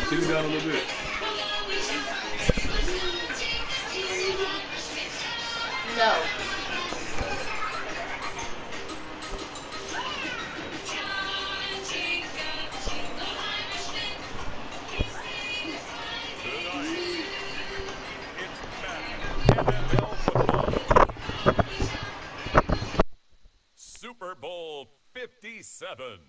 Take him down a little bit. No. It's Madden NFL football. Super Bowl 57.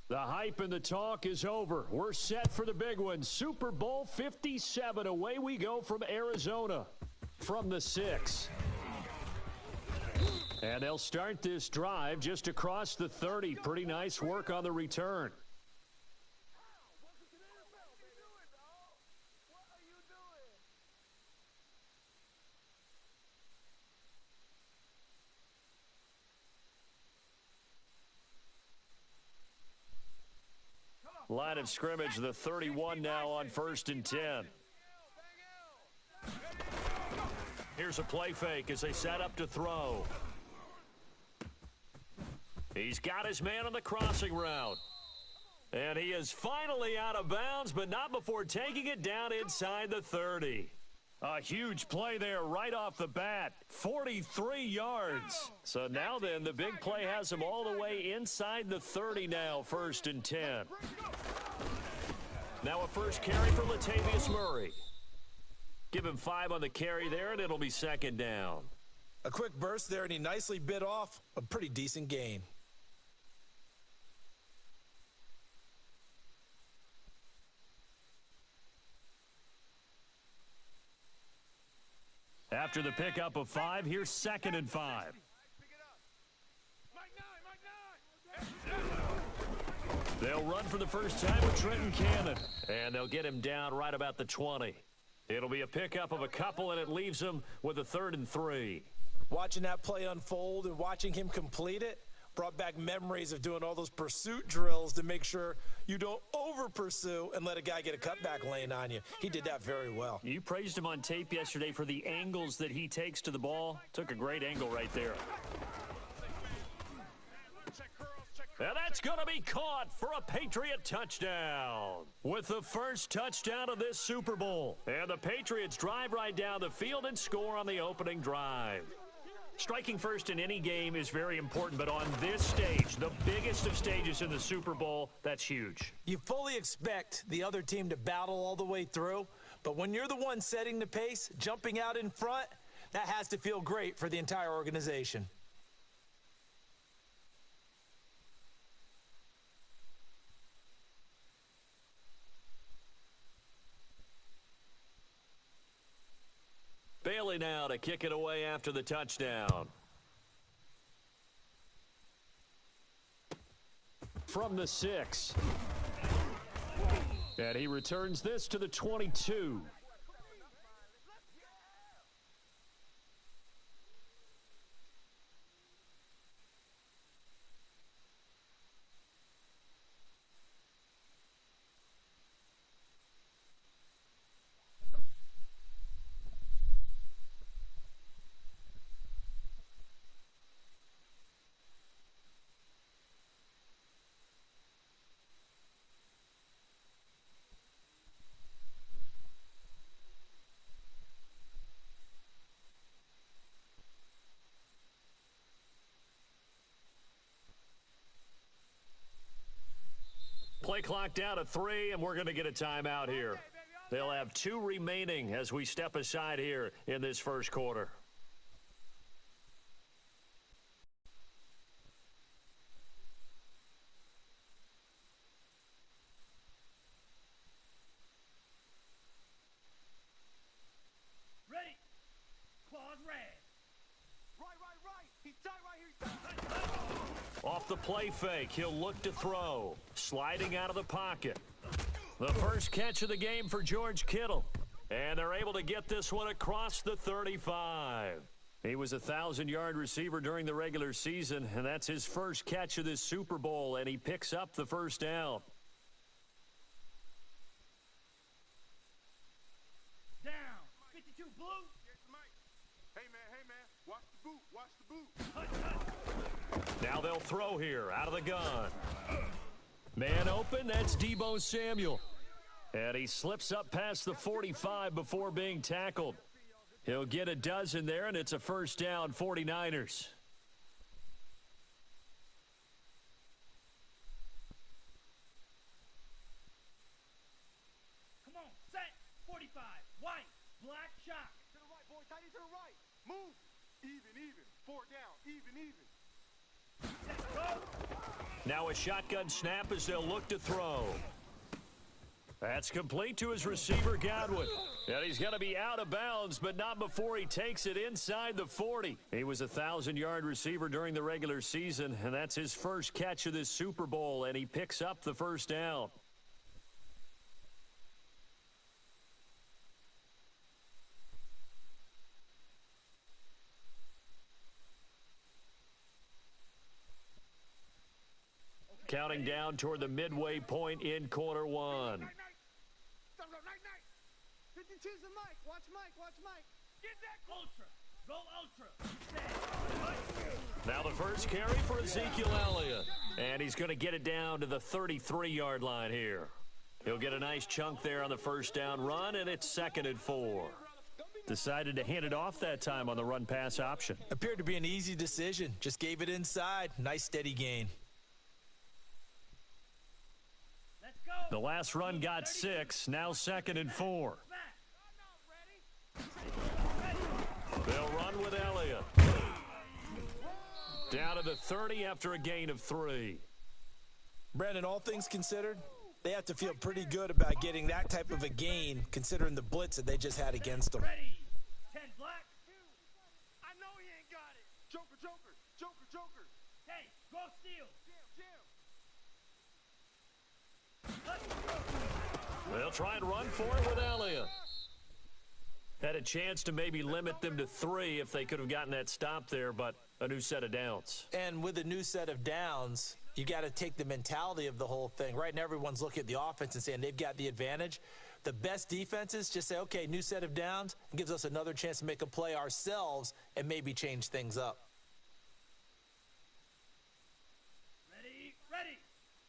The hype and the talk is over. We're set for the big one. Super Bowl 57. Away we go from Arizona. From the 6. And they'll start this drive just across the 30. Pretty nice work on the return. Line of scrimmage, the 31 now on 1st and 10. Here's a play fake as they set up to throw. He's got his man on the crossing route. And he is finally out of bounds, but not before taking it down inside the 30. A huge play there right off the bat. 43 yards. So now then, the big play has him all the way inside the 30 now, 1st and 10. Now a first carry for Latavius Murray. Give him 5 on the carry there, and it'll be 2nd down. A quick burst there, and he nicely bit off a pretty decent gain. After the pickup of 5, here's 2nd and 5. They'll run for the first time with Trenton Cannon. And they'll get him down right about the 20. It'll be a pickup of a couple, and it leaves him with a 3rd and 3. Watching that play unfold and watching him complete it brought back memories of doing all those pursuit drills to make sure you don't over-pursue and let a guy get a cutback lane on you. He did that very well. You praised him on tape yesterday for the angles that he takes to the ball. Took a great angle right there. And that's going to be caught for a Patriot touchdown. With the first touchdown of this Super Bowl. And the Patriots drive right down the field and score on the opening drive. Striking first in any game is very important, but on this stage, the biggest of stages in the Super Bowl, that's huge. You fully expect the other team to battle all the way through, but when you're the one setting the pace, jumping out in front, that has to feel great for the entire organization. Bailey now to kick it away after the touchdown. From the 6. And he returns this to the 22. Play clock down to 3, and we're going to get a timeout here. They'll have 2 remaining as we step aside here in this first quarter. off the play fake. He'll look to throw. Sliding out of the pocket. The first catch of the game for George Kittle. And they're able to get this one across the 35. He was a 1,000-yard receiver during the regular season, and that's his first catch of this Super Bowl, and he picks up the first down. Down. 52 blue. Hey, man, watch the boot. Now they'll throw here out of the gun. Man open, that's Deebo Samuel. And he slips up past the 45 before being tackled. He'll get a dozen there, and it's a first down, 49ers. Come on, set. 45. White. Black shock. To the right, boy. Tighty to the right. Move. Even. 4 down. Even. Set. Go. Now a shotgun snap as they'll look to throw. That's complete to his receiver, Godwin. And he's going to be out of bounds, but not before he takes it inside the 40. He was a 1,000-yard receiver during the regular season, and that's his first catch of this Super Bowl, and he picks up the first down. Counting down toward the midway point in quarter one. Night. 52's the Mike. Watch Mike. Get that ultra. Go ultra. Now the first carry for Ezekiel Elliott. And he's going to get it down to the 33-yard line here. He'll get a nice chunk there on the first down run, and it's 2nd and 4. Decided to hand it off that time on the run-pass option. Appeared to be an easy decision. Just gave it inside. Nice steady gain. Let's go. The last run got 6. Now 2nd and 4. They'll run with Elliott. Down to the 30 after a gain of 3. Brandon, all things considered, they have to feel pretty good about getting that type of a gain, considering the blitz that they just had against them. Ready. 10 black. I know he ain't got it. Joker. Hey, go steal. Jam. They'll try and run for it with Elliott. Had a chance to maybe limit them to 3 if they could have gotten that stop there, but a new set of downs. And with a new set of downs, you got to take the mentality of the whole thing. Right now, everyone's looking at the offense and saying they've got the advantage. The best defenses just say, okay, new set of downs, and gives us another chance to make a play ourselves and maybe change things up. Ready.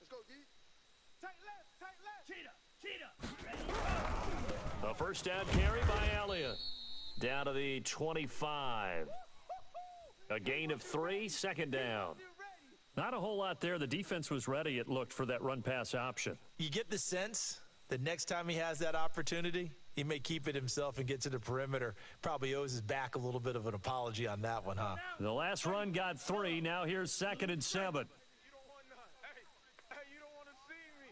Let's go, D. Tight left. Cheetah. Ready. The first down carry by Elliott. Down to the 25. A gain of 3, 2nd down. Not a whole lot there. The defense was ready, it looked, for that run-pass option. You get the sense that next time he has that opportunity, he may keep it himself and get to the perimeter. Probably owes his back a little bit of an apology on that one, huh? The last run got 3. Now here's 2nd and 7. You don't want none. Hey, you don't want to see me.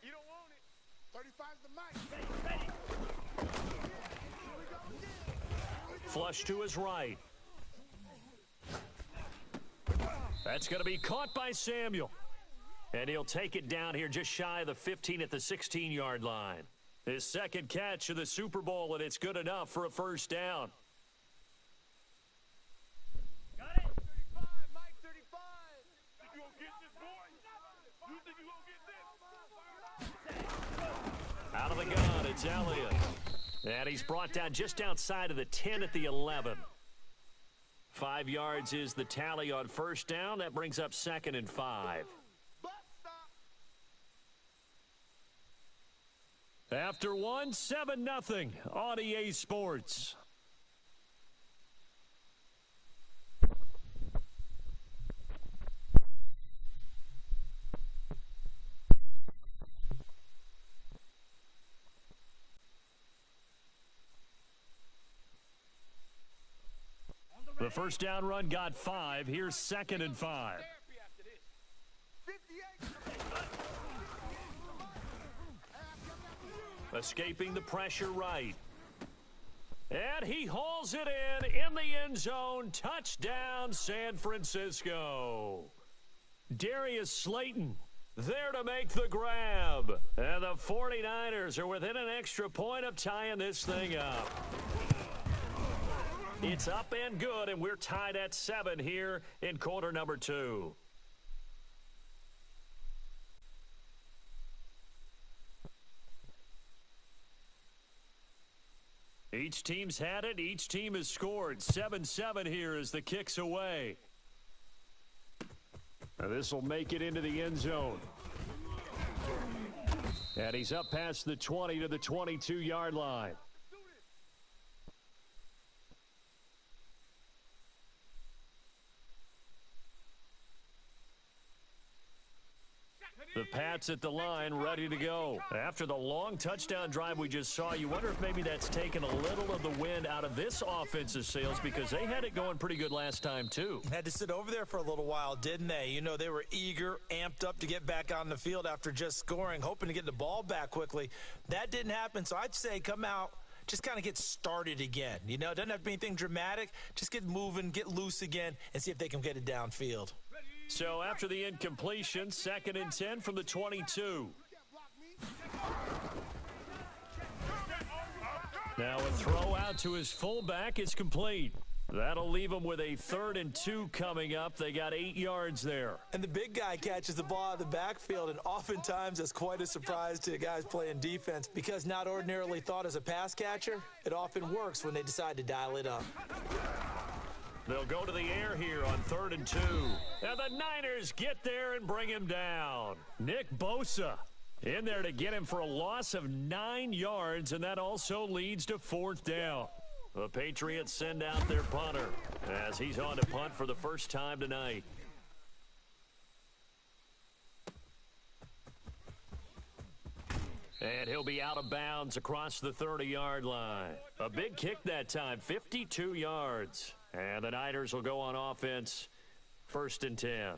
You don't want it. 35's the mic. Flush to his right. That's going to be caught by Samuel. And he'll take it down here just shy of the 15 at the 16-yard line. His second catch of the Super Bowl, and it's good enough for a first down. Got it. 35, Mike, 35. You gonna get this, boy? You think you gonna get this? Out of the gun, it's Elliott. And he's brought down just outside of the 10 at the 11. 5 yards is the tally on first down. That brings up 2nd and 5. After one, 7-0 on EA Sports. The first down run got 5. Here's 2nd and 5. Escaping the pressure right. And he hauls it in the end zone. Touchdown, San Francisco. Darius Slayton there to make the grab. And the 49ers are within an extra point of tying this thing up. It's up and good, and we're tied at 7 here in quarter number 2. Each team's had it. Each team has scored. 7-7 here as the kick's away. Now this will make it into the end zone. And he's up past the 20 to the 22-yard line. The Pats at the line, ready to go. After the long touchdown drive we just saw, you wonder if maybe that's taken a little of the wind out of this offensive sails because they had it going pretty good last time, too. Had to sit over there for a little while, didn't they? You know, they were eager, amped up to get back on the field after just scoring, hoping to get the ball back quickly. That didn't happen, so I'd say come out, just kind of get started again. You know, it doesn't have to be anything dramatic. Just get moving, get loose again, and see if they can get it downfield. So after the incompletion, 2nd and 10 from the 22. Now a throw out to his fullback is complete. That'll leave him with a 3rd and 2 coming up. They got 8 yards there. And the big guy catches the ball out of the backfield, and oftentimes that's quite a surprise to the guys playing defense because not ordinarily thought as a pass catcher, it often works when they decide to dial it up. They'll go to the air here on 3rd and 2. And the Niners get there and bring him down. Nick Bosa in there to get him for a loss of 9 yards, and that also leads to 4th down. The Patriots send out their punter as he's on to punt for the first time tonight. And he'll be out of bounds across the 30-yard line. A big kick that time, 52 yards. And the Niners will go on offense, 1st and 10.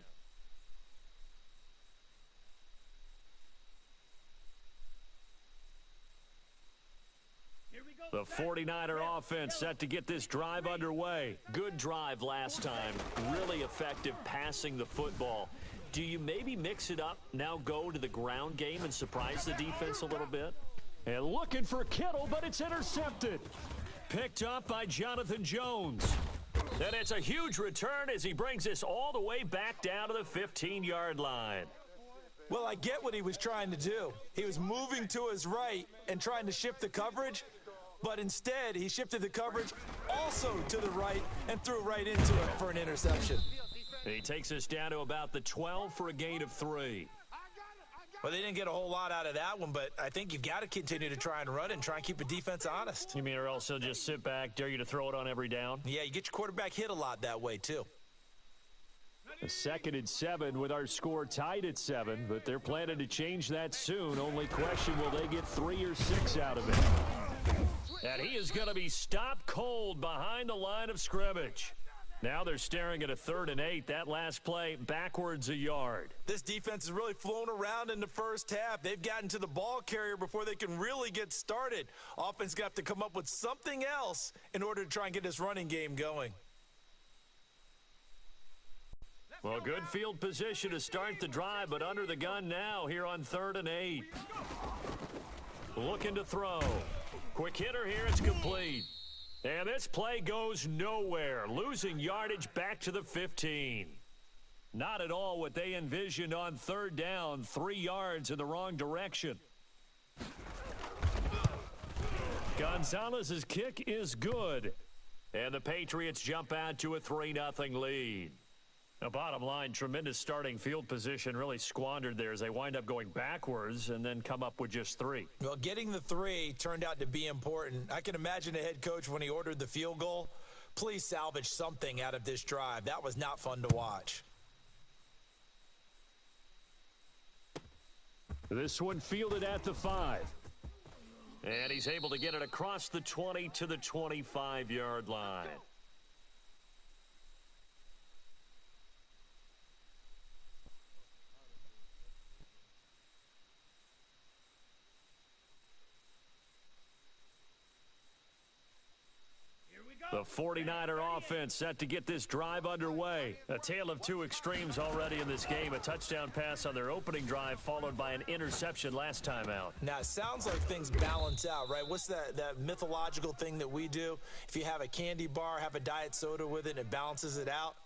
The 49er offense set to get this drive underway. Good drive last time. Really effective passing the football. Do you maybe mix it up, now go to the ground game and surprise the defense a little bit? And looking for Kittle, but it's intercepted. Picked up by Jonathan Jones. And it's a huge return as he brings this all the way back down to the 15-yard line. Well, I get what he was trying to do. He was moving to his right and trying to shift the coverage, but instead he shifted the coverage also to the right and threw right into it for an interception. He takes us down to about the 12 for a gain of 3. Well, they didn't get a whole lot out of that one, but I think you've got to continue to try and run and try and keep the defense honest. You mean or else he'll just sit back, dare you to throw it on every down? Yeah, you get your quarterback hit a lot that way, too. A 2nd and 7 with our score tied at 7, but they're planning to change that soon. Only question, will they get 3 or 6 out of it? And he is going to be stopped cold behind the line of scrimmage. Now they're staring at a 3rd and 8. That last play backwards a yard. This defense has really flown around in the first half. They've gotten to the ball carrier before they can really get started. Offense got to come up with something else in order to try and get this running game going. Well, good field position to start the drive, but under the gun now here on 3rd and 8. Looking to throw. Quick hitter here, it's complete. And this play goes nowhere, losing yardage back to the 15. Not at all what they envisioned on 3rd down, 3 yards in the wrong direction. Gonzalez's kick is good. And the Patriots jump out to a 3-0 lead. The bottom line, tremendous starting field position, really squandered there as they wind up going backwards and then come up with just 3. Well, getting the 3 turned out to be important. I can imagine the head coach when he ordered the field goal. Please salvage something out of this drive. That was not fun to watch. This one fielded at the 5. And he's able to get it across the 20 to the 25-yard line. The 49er offense set to get this drive underway. A tale of two extremes already in this game. A touchdown pass on their opening drive followed by an interception last time out. Now, it sounds like things balance out, right? What's that mythological thing that we do? If you have a candy bar, have a diet soda with it, and it balances it out.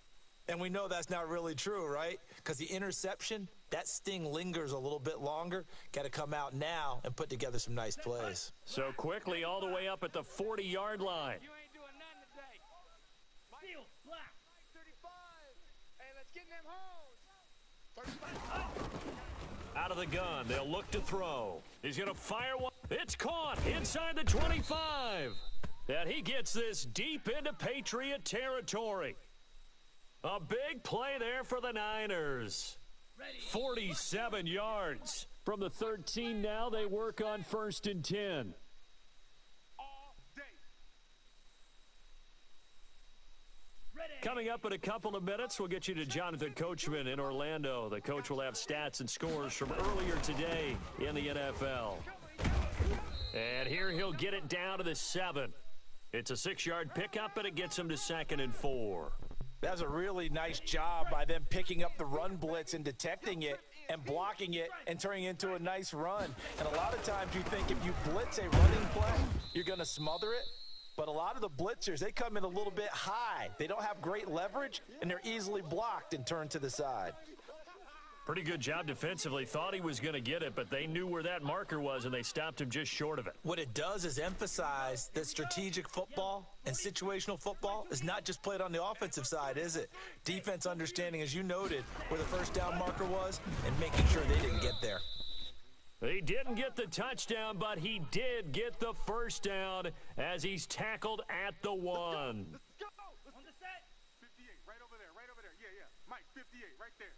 And we know that's not really true, right? Because the interception, that sting lingers a little bit longer. Got to come out now and put together some nice plays. So quickly all the way up at the 40-yard line. You ain't doing nothing today. Steel, black. 35. Hey, let's get them hoes. 35. Out of the gun, they'll look to throw. He's going to fire one. It's caught inside the 25. And he gets this deep into Patriot territory. A big play there for the Niners. 47 yards. From the 13 now, they work on 1st and 10. All day. Coming up in a couple of minutes, we'll get you to Jonathan Coachman in Orlando. The coach will have stats and scores from earlier today in the NFL. And here he'll get it down to the 7. It's a 6-yard pickup, and it gets him to 2nd and 4. That was a really nice job by them picking up the run blitz and detecting it and blocking it and turning it into a nice run. And a lot of times you think if you blitz a running play, you're going to smother it. But a lot of the blitzers, they come in a little bit high. They don't have great leverage, and they're easily blocked and turned to the side. Pretty good job defensively. Thought he was going to get it, but they knew where that marker was, and they stopped him just short of it. What it does is emphasize that strategic football and situational football is not just played on the offensive side, is it? Defense understanding, as you noted, where the first down marker was and making sure they didn't get there. He didn't get the touchdown, but he did get the first down as he's tackled at the 1. Let's go. On the set. 58, right over there, right over there. Yeah, yeah. Mike, 58, right there.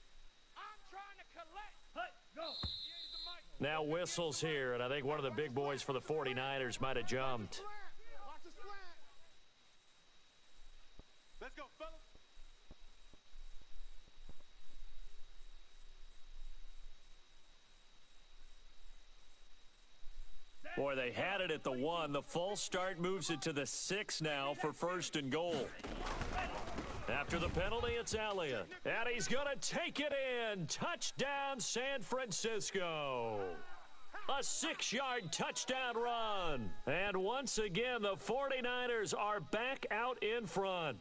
I'm trying to collect. Hut, go. Here's the mic. Now whistles here, and I think one of the big boys for the 49ers might have jumped. Watch the slant. Let's go, fellas. Boy, they had it at the 1. The false start moves it to the 6 now for 1st and goal. After the penalty, it's Elliott. And he's going to take it in. Touchdown, San Francisco. A 6-yard touchdown run. And once again, the 49ers are back out in front.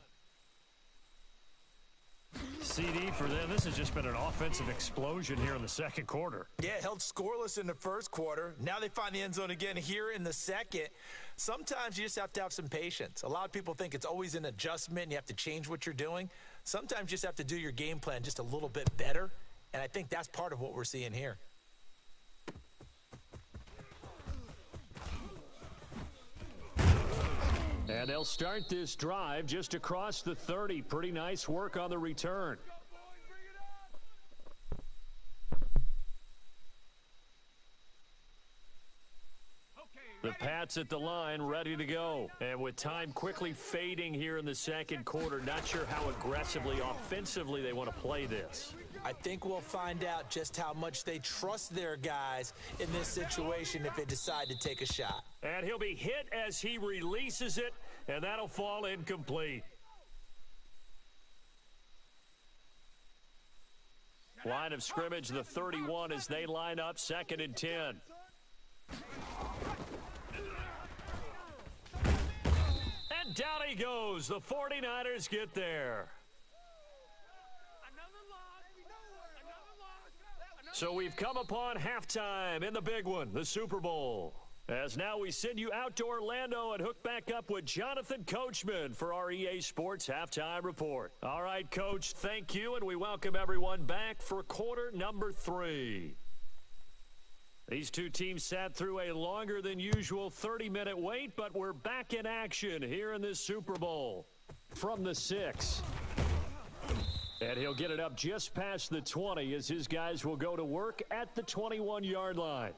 CD for them, this has just been an offensive explosion here in the second quarter. Yeah, held scoreless in the first quarter. Now they find the end zone again here in the second. Sometimes you just have to have some patience. A lot of people think it's always an adjustment and you have to change what you're doing. Sometimes you just have to do your game plan just a little bit better, and I think that's part of what we're seeing here. And they'll start this drive just across the 30. Pretty nice work on the return. The Pats at the line, ready to go. And with time quickly fading here in the second quarter, not sure how aggressively, offensively they want to play this. I think we'll find out just how much they trust their guys in this situation if they decide to take a shot. And he'll be hit as he releases it, and that'll fall incomplete. Line of scrimmage, the 31 as they line up 2nd and 10. And down he goes. The 49ers get there. So we've come upon halftime in the big one, the Super Bowl. As now we send you out to Orlando and hook back up with Jonathan Coachman for our EA Sports Halftime Report. All right, Coach, thank you, and we welcome everyone back for quarter number 3. These two teams sat through a longer than usual 30-minute wait, but we're back in action here in this Super Bowl. From the 6. And he'll get it up just past the 20 as his guys will go to work at the 21-yard line.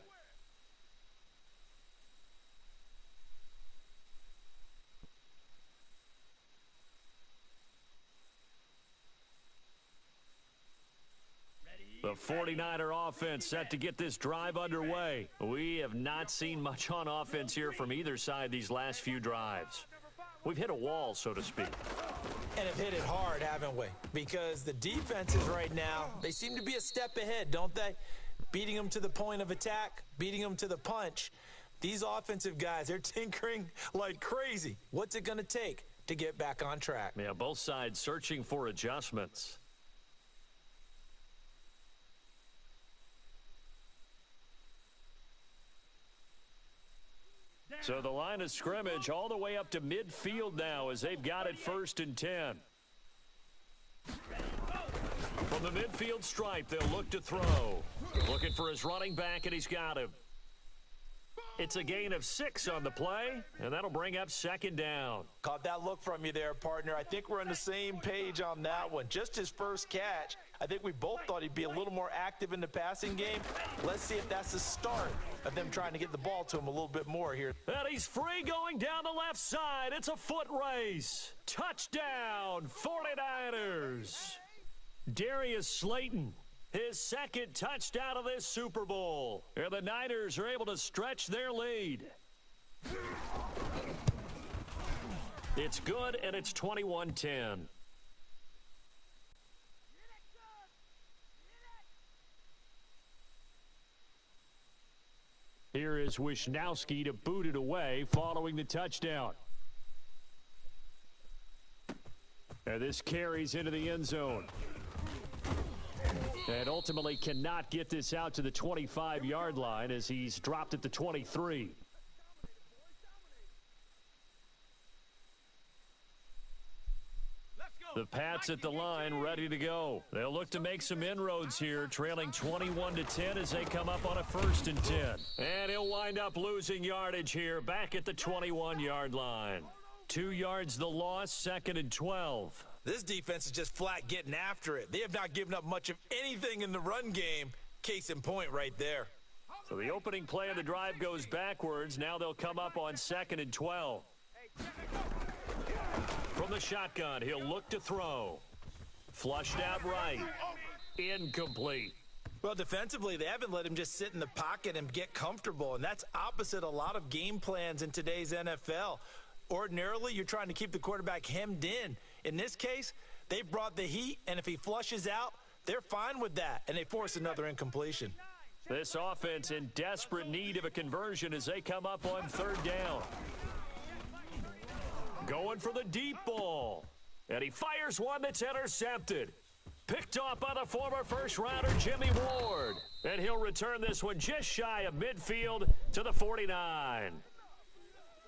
The 49er offense set to get this drive underway. We have not seen much on offense here from either side these last few drives. We've hit a wall, so to speak. And have hit it hard, haven't we? Because the defenses right now, they seem to be a step ahead, don't they? Beating them to the point of attack, beating them to the punch. These offensive guys, they're tinkering like crazy. What's it going to take to get back on track? Yeah, both sides searching for adjustments. So the line of scrimmage all the way up to midfield now as they've got it 1st and 10. From the midfield stripe, they'll look to throw. Looking for his running back, and he's got him. It's a gain of 6 on the play, and that'll bring up 2nd down. Caught that look from you there, partner. I think we're on the same page on that one. Just his first catch. I think we both thought he'd be a little more active in the passing game. Let's see if that's the start of them trying to get the ball to him a little bit more here. And he's free going down the left side. It's a foot race. Touchdown, 49ers. Darius Slayton, his 2nd touchdown of this Super Bowl. And the Niners are able to stretch their lead. It's good, and it's 21-10. Here is Wisnowski to boot it away following the touchdown. And this carries into the end zone. And ultimately cannot get this out to the 25-yard line as he's dropped at the 23. The Pats at the line ready to go. They'll look to make some inroads here, trailing 21-10 as they come up on a 1st and 10. And he'll wind up losing yardage here back at the 21-yard line. 2 yards the loss, 2nd and 12. This defense is just flat getting after it. They have not given up much of anything in the run game. Case in point right there. So the opening play of the drive goes backwards. Now they'll come up on 2nd and 12. From the shotgun, he'll look to throw. Flushed out right. Incomplete. Well, defensively, they haven't let him just sit in the pocket and get comfortable, and that's opposite a lot of game plans in today's NFL. Ordinarily, you're trying to keep the quarterback hemmed in. In this case, they brought the heat, and if he flushes out, they're fine with that, and they force another incompletion. This offense in desperate need of a conversion as they come up on 3rd down. Going for the deep ball. And he fires one that's intercepted. Picked off by the former first-rounder Jimmy Ward. And he'll return this one just shy of midfield to the 49.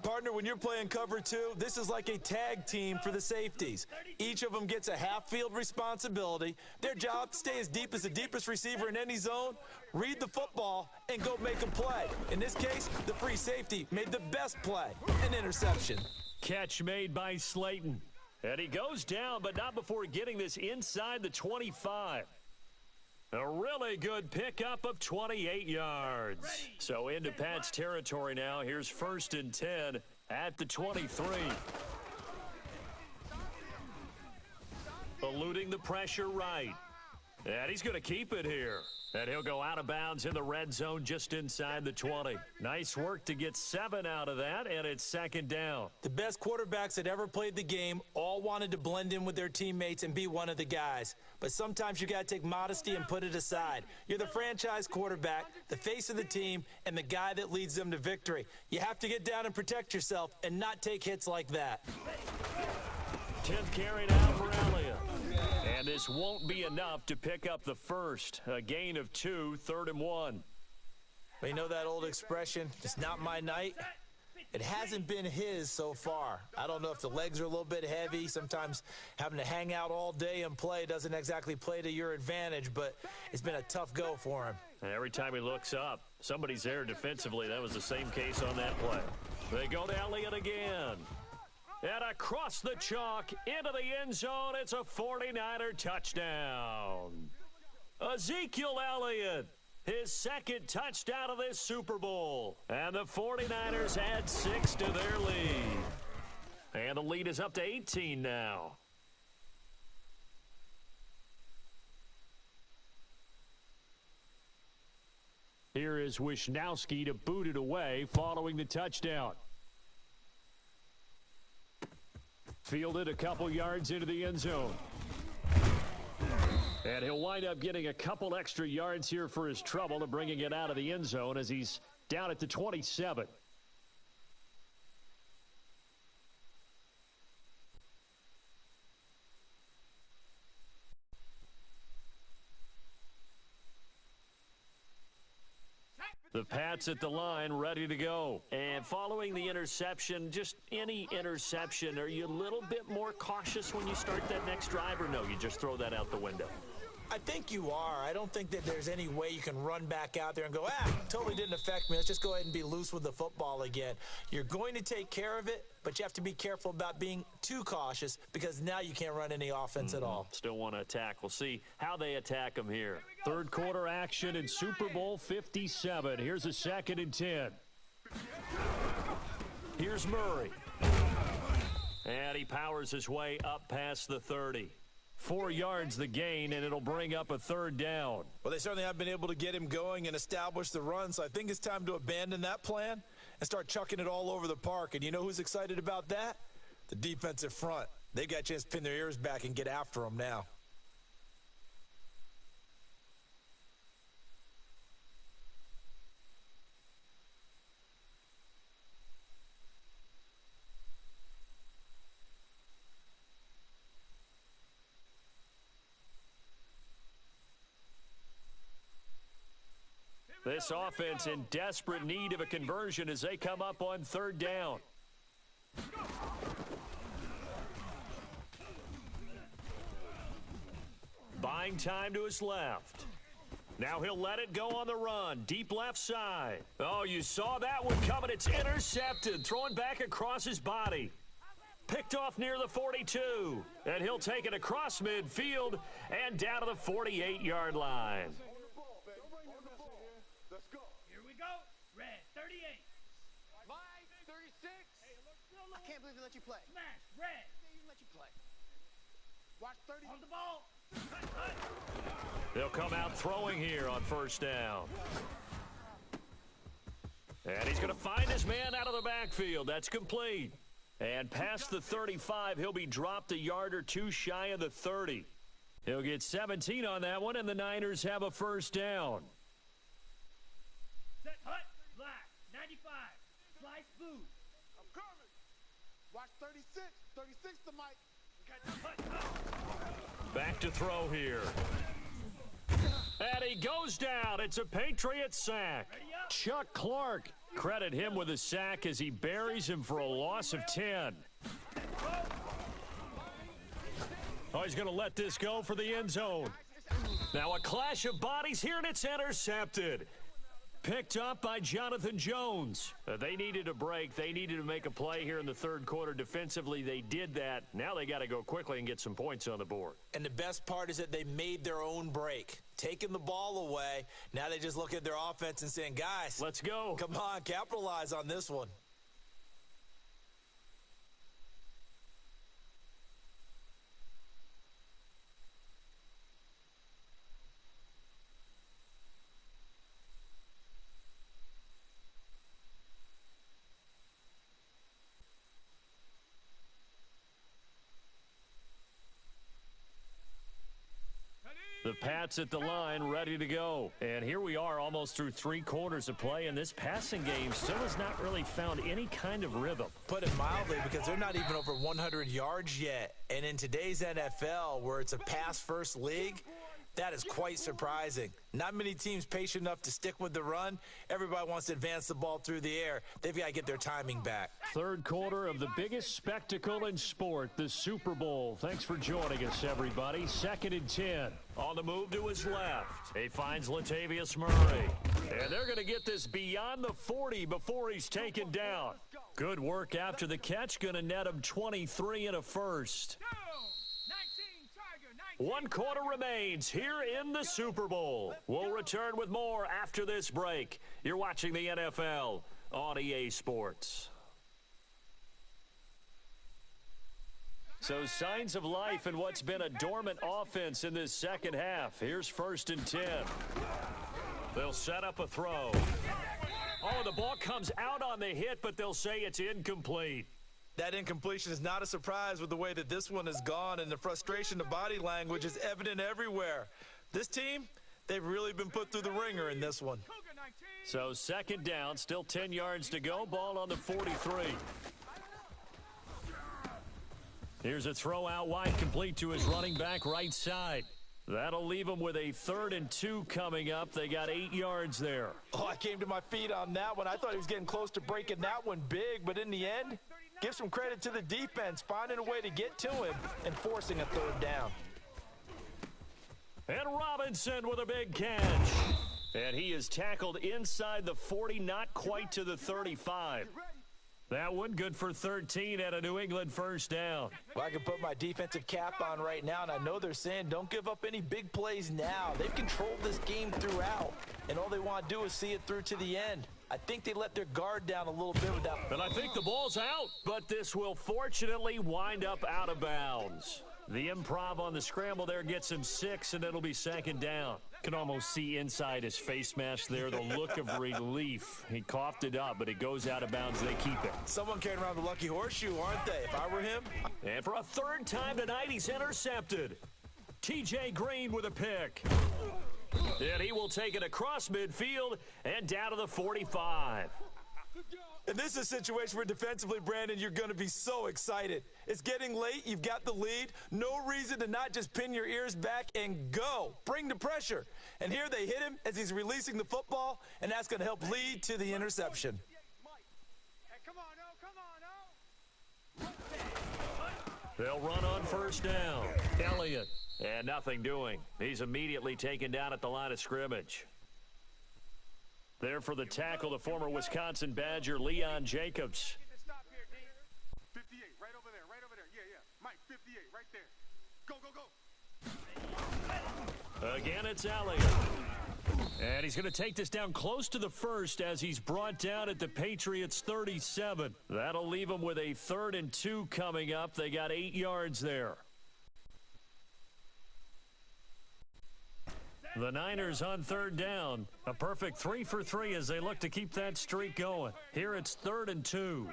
Partner, when you're playing cover 2, this is like a tag team for the safeties. Each of them gets a half-field responsibility. Their job, stay as deep as the deepest receiver in any zone, read the football, and go make a play. In this case, the free safety made the best play, an interception. Catch made by Slayton. And he goes down, but not before getting this inside the 25. A really good pickup of 28 yards. So into Pat's territory now. Here's 1st and 10 at the 23. Eluding the pressure right. And he's going to keep it here. And he'll go out of bounds in the red zone just inside the 20. Nice work to get 7 out of that, and it's 2nd down. The best quarterbacks that ever played the game all wanted to blend in with their teammates and be one of the guys. But sometimes you got to take modesty and put it aside. You're the franchise quarterback, the face of the team, and the guy that leads them to victory. You have to get down and protect yourself and not take hits like that. 10th carry now for Elliott. And this won't be enough to pick up the first. A gain of 2, 3rd and 1. Well, you know that old expression, it's not my night? It hasn't been his so far. I don't know if the legs are a little bit heavy. Sometimes having to hang out all day and play doesn't exactly play to your advantage, but it's been a tough go for him. And every time he looks up, somebody's there defensively. That was the same case on that play. They go to Elliott again. And across the chalk, into the end zone, it's a 49er touchdown. Ezekiel Elliott, his 2nd touchdown of this Super Bowl. And the 49ers add 6 to their lead. And the lead is up to 18 now. Here is Wisnowski to boot it away following the touchdown. Fielded a couple yards into the end zone. And he'll wind up getting a couple extra yards here for his trouble and bringing it out of the end zone as he's down at the 27. The Pats at the line, ready to go. And following the interception, just any interception, are you a little bit more cautious when you start that next drive, or no, you just throw that out the window? I think you are. I don't think that there's any way you can run back out there and go, totally didn't affect me. Let's just go ahead and be loose with the football again. You're going to take care of it, but you have to be careful about being too cautious because now you can't run any offense at all. Still want to attack. We'll see how they attack them here. Third quarter action in Super Bowl 57. Here's a 2nd and 10. Here's Murray. And he powers his way up past the 30. 4 yards the gain, and it'll bring up a 3rd down. Well, they certainly have been able to get him going and establish the run, so I think it's time to abandon that plan and start chucking it all over the park. And you know who's excited about that? The defensive front. They've got a chance to pin their ears back and get after him now. This offense in desperate need of a conversion as they come up on 3rd down. Buying time to his left. Now he'll let it go on the run. Deep left side. Oh, you saw that one coming. It's intercepted. Throwing back across his body. Picked off near the 42. And he'll take it across midfield and down to the 48-yard line. Red, 38. Mike, 36. I can't believe they let you play. Smash, red. They even let you play. Watch 30. On the ball. They'll come out throwing here on 1st down. And he's going to find his man out of the backfield. That's complete. And past the 35, he'll be dropped a yard or two shy of the 30. He'll get 17 on that one, and the Niners have a 1st down. Set, hut, black, 95. Slice blue. I'm coming. Watch 36. 36 to Mike. Back to throw here. And he goes down. It's a Patriot sack. Chuck Clark. Credit him with a sack as he buries him for a loss of 10. Oh, he's going to let this go for the end zone. Now a clash of bodies here, and it's intercepted. Picked up by Jonathan Jones. They needed a break. They needed to make a play here in the 3rd quarter. Defensively, they did that. Now they got to go quickly and get some points on the board. And the best part is that they made their own break. Taking the ball away. Now they just look at their offense and saying, guys, let's go. Come on, capitalize on this one. The Pats at the line, ready to go. And here we are almost through 3 quarters of play, and this passing game still has not really found any kind of rhythm. Put it mildly, because they're not even over 100 yards yet. And in today's NFL, where it's a pass-first league, that is quite surprising. Not many teams patient enough to stick with the run. Everybody wants to advance the ball through the air. They've got to get their timing back. 3rd quarter of the biggest spectacle in sport, the Super Bowl. Thanks for joining us, everybody. 2nd and 10. On the move to his left. He finds Latavius Murray. And they're going to get this beyond the 40 before he's taken down. Good work after the catch. Going to net him 23 and a first. 1 quarter remains here in the Super Bowl. We'll return with more after this break. You're watching the NFL on EA Sports. So signs of life in what's been a dormant offense in this 2nd half. Here's 1st and 10. They'll set up a throw. Oh, the ball comes out on the hit, but they'll say it's incomplete. That incompletion is not a surprise with the way that this one has gone, and the frustration of body language is evident everywhere. This team, they've really been put through the ringer in this one. So second down, still 10 yards to go, ball on the 43. Here's a throw out wide, complete to his running back right side. That'll leave him with a 3rd and 2 coming up. They got 8 yards there. Oh, I came to my feet on that one. I thought he was getting close to breaking that one big, but in the end, give some credit to the defense, finding a way to get to him and forcing a 3rd down. And Robinson with a big catch. And he is tackled inside the 40, not quite to the 35. That one good for 13 at a New England first down. Well, I can put my defensive cap on right now, and I know they're saying don't give up any big plays now. They've controlled this game throughout, and all they want to do is see it through to the end. I think they let their guard down a little bit with that. And I think the ball's out, but this will fortunately wind up out of bounds. The improv on the scramble there gets him 6, and it'll be second down. Can almost see inside his face mask there the look of relief. He coughed it up, but it goes out of bounds. They keep it. Someone carrying around the lucky horseshoe, aren't they? If I were him. And for a 3rd time tonight, he's intercepted. T.J. Green with a pick. And he will take it across midfield and down to the 45. And this is a situation where defensively, Brandon, you're going to be so excited. It's getting late. You've got the lead. No reason to not just pin your ears back and go. Bring the pressure. And here they hit him as he's releasing the football, and that's going to help lead to the interception. They'll run on first down. Elliott. And nothing doing. He's immediately taken down at the line of scrimmage. There for the tackle, the former Wisconsin Badger, Leon Jacobs. 58, right over there, right over there. Yeah. Mike, 58, right there. Go. Again, it's Elliott. And he's going to take this down close to the first as he's brought down at the Patriots' 37. That'll leave him with a 3rd and 2 coming up. They got 8 yards there. The Niners on 3rd down. A perfect 3 for 3 as they look to keep that streak going. Here it's 3rd and 2.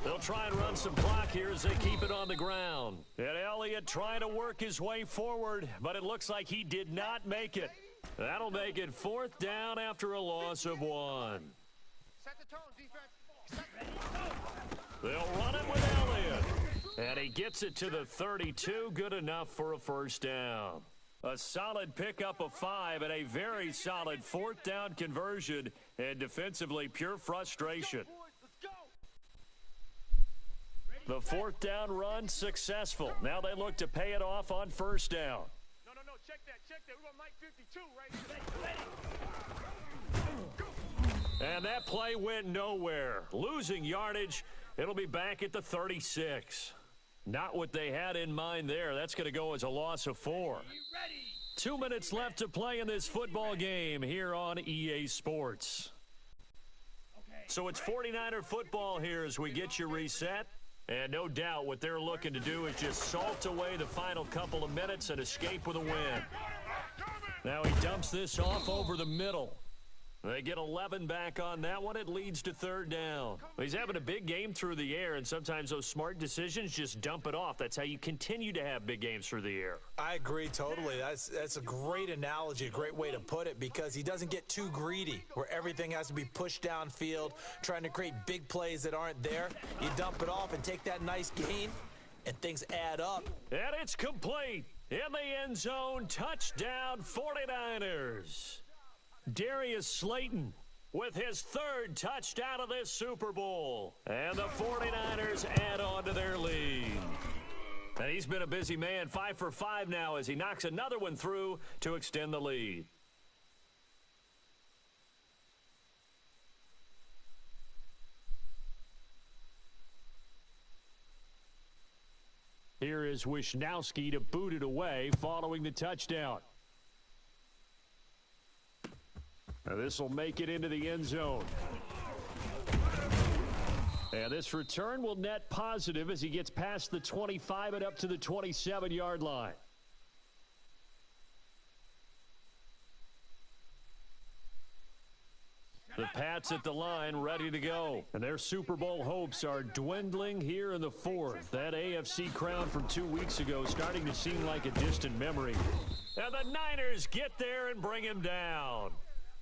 They'll try and run some clock here as they keep it on the ground. And Elliott trying to work his way forward, but it looks like he did not make it. That'll make it 4th down after a loss of 1. Set the tone, defense. They'll run it with Elliott. And he gets it to the 32, good enough for a first down. A solid pickup of 5 and a very solid 4th down conversion, and defensively pure frustration. The 4th down run successful. Now they look to pay it off on first down. No, check that. We're going Mike 52 right here. And that play went nowhere. Losing yardage, it'll be back at the 36. Not what they had in mind there. That's going to go as a loss of 4. 2 minutes left to play in this football game here on EA Sports. So it's 49er football here as we get you reset. And no doubt what they're looking to do is just salt away the final couple of minutes and escape with a win. Now he dumps this off over the middle. They get 11 back on that one. It leads to 3rd down. He's having a big game through the air, and sometimes those smart decisions just dump it off. That's how you continue to have big games through the air. I agree totally. That's a great analogy, a great way to put it, because he doesn't get too greedy where everything has to be pushed downfield, trying to create big plays that aren't there. You dump it off and take that nice gain, and things add up. And it's complete. In the end zone, touchdown 49ers. Darius Slayton with his 3rd touchdown of this Super Bowl. And the 49ers add on to their lead. And he's been a busy man, 5 for 5 now as he knocks another one through to extend the lead. Here is Wisnowski to boot it away following the touchdown. Now this will make it into the end zone. And this return will net positive as he gets past the 25 and up to the 27-yard line. The Pats at the line, ready to go. And their Super Bowl hopes are dwindling here in the fourth. That AFC crown from 2 weeks ago starting to seem like a distant memory. And the Niners get there and bring him down.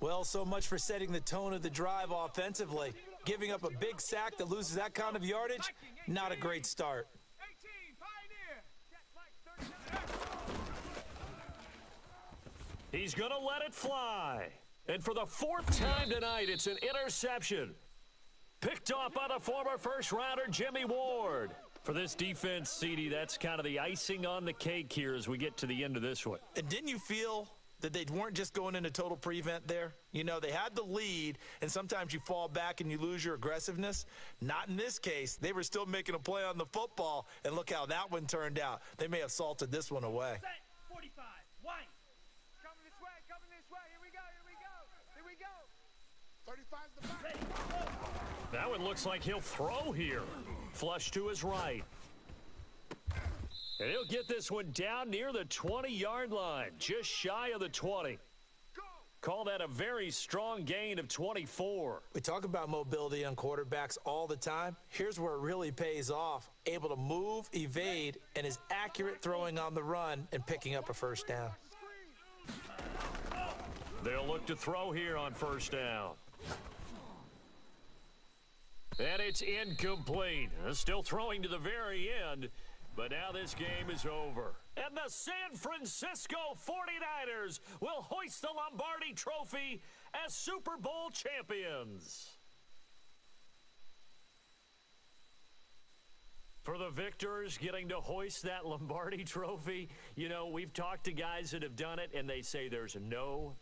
Well, so much for setting the tone of the drive offensively. Giving up a big sack that loses that kind of yardage, not a great start. 18, Pioneer. He's going to let it fly. And for the fourth time tonight, it's an interception. Picked off by the former first-rounder Jimmy Ward. For this defense, CD, that's kind of the icing on the cake here as we get to the end of this one. And didn't you feel that they weren't just going into total prevent there? You know, they had the lead, and sometimes you fall back and you lose your aggressiveness. Not in this case. They were still making a play on the football, and look how that one turned out. They may have salted this one away. Set, 45, white. Coming this way, coming this way. Here we go, here we go. Here we go. 35's the back. Ready, go. That one looks like he'll throw here. Flush to his right. And he'll get this one down near the 20-yard line, just shy of the 20. Call that a very strong gain of 24. We talk about mobility on quarterbacks all the time. Here's where it really pays off. Able to move, evade, and is accurate throwing on the run and picking up a first down. They'll look to throw here on first down. And it's incomplete. Still throwing to the very end, but now this game is over. And the San Francisco 49ers will hoist the Lombardi Trophy as Super Bowl champions. For the victors getting to hoist that Lombardi Trophy, you know, we've talked to guys that have done it, and they say there's no